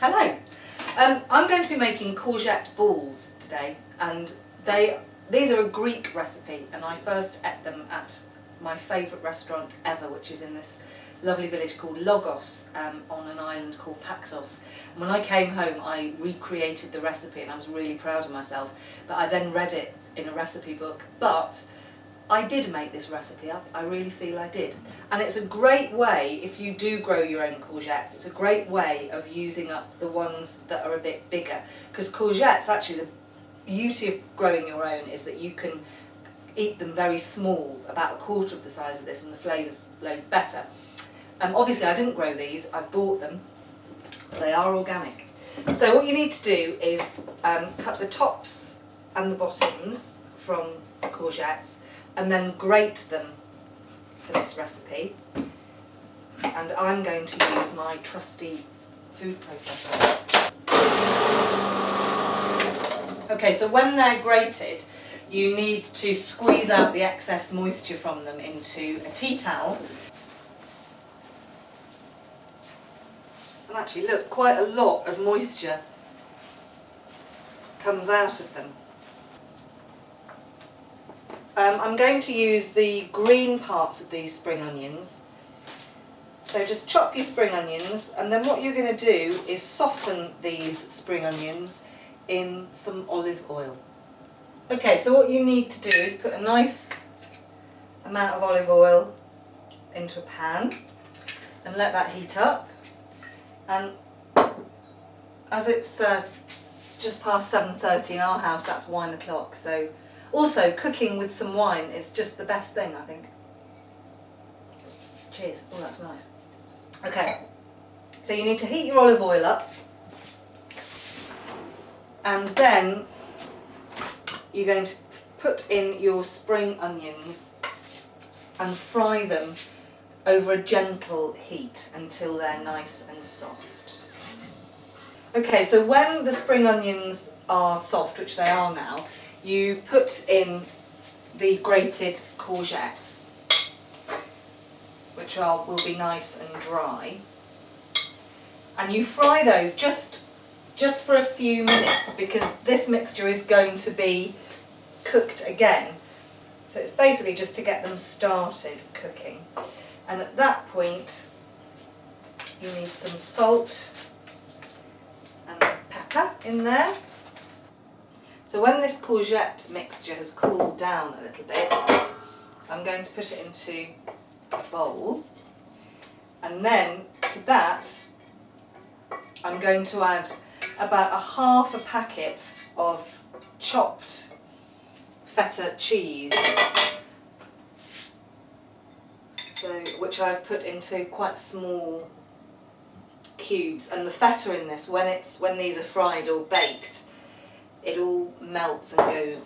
Hello. I'm going to be making courgette balls today, and these are a Greek recipe, and I first ate them at my favourite restaurant ever, which is in this lovely village called Logos on an island called Paxos. And when I came home I recreated the recipe and I was really proud of myself, but I then read it in a recipe book. But I did make this recipe up, I really feel I did. And it's a great way, if you do grow your own courgettes, it's a great way of using up the ones that are a bit bigger. Because courgettes, actually the beauty of growing your own is that you can eat them very small, about a quarter of the size of this, and the flavour's loads better. Obviously I didn't grow these, I've bought them, but they are organic. So what you need to do is cut the tops and the bottoms from the courgettes and then grate them for this recipe. And I'm going to use my trusty food processor. Okay, so when they're grated, you need to squeeze out the excess moisture from them into a tea towel. And actually look, quite a lot of moisture comes out of them. I'm going to use the green parts of these spring onions. So just chop your spring onions, and then what you're going to do is soften these spring onions in some olive oil. Okay, so what you need to do is put a nice amount of olive oil into a pan and let that heat up. And as it's just past 7:30 in our house, that's wine o'clock. So also cooking with some wine is just the best thing, I think. Cheers. Oh, that's nice. Okay, so you need to heat your olive oil up, and then you're going to put in your spring onions and fry them over a gentle heat until they're nice and soft. Okay, so when the spring onions are soft, which they are now, you put in the grated courgettes, which will be nice and dry, and you fry those just for a few minutes, because this mixture is going to be cooked again. So it's basically just to get them started cooking. And at that point you need some salt and pepper in there. So when this courgette mixture has cooled down a little bit, I'm going to put it into a bowl, and then to that I'm going to add about half a packet of chopped feta cheese, which I've put into quite small cubes. And the feta in this, when these are fried or baked, it all melts and goes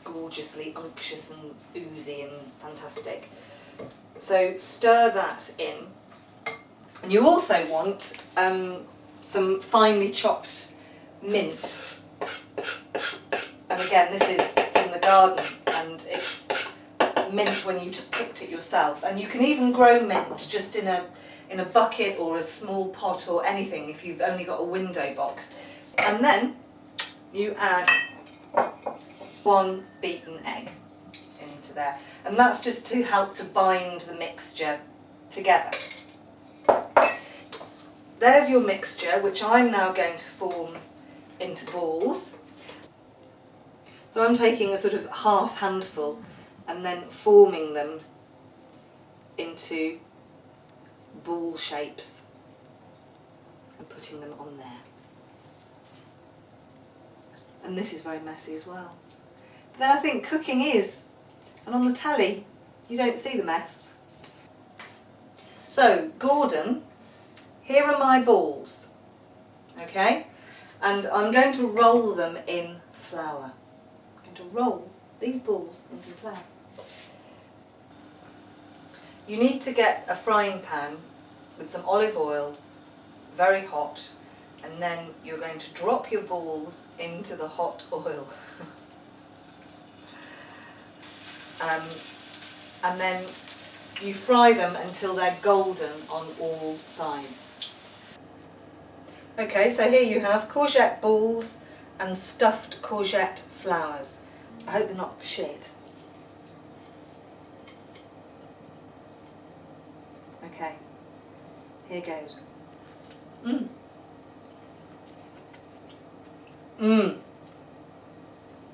gorgeously unctuous and oozy and fantastic. So stir that in. And you also want some finely chopped mint. And again, this is from the garden, and it's mint when you just picked it yourself. And you can even grow mint just in a bucket or a small pot or anything if you've only got a window box. And then you add 1 beaten egg into there, and that's just to help to bind the mixture together. There's your mixture, which I'm now going to form into balls. So I'm taking a sort of half handful and then forming them into ball shapes and putting them on there. And this is very messy as well. But then I think cooking is, and on the telly you don't see the mess. So Gordon, here are my balls, okay? And I'm going to roll them in flour. I'm going to roll these balls in some flour. You need to get a frying pan with some olive oil, very hot, and then you're going to drop your balls into the hot oil. And then you fry them until they're golden on all sides. Okay, so here you have courgette balls and stuffed courgette flowers. I hope they're not shit. Okay, here goes. Mmm. Mmm.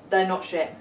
They're not shit.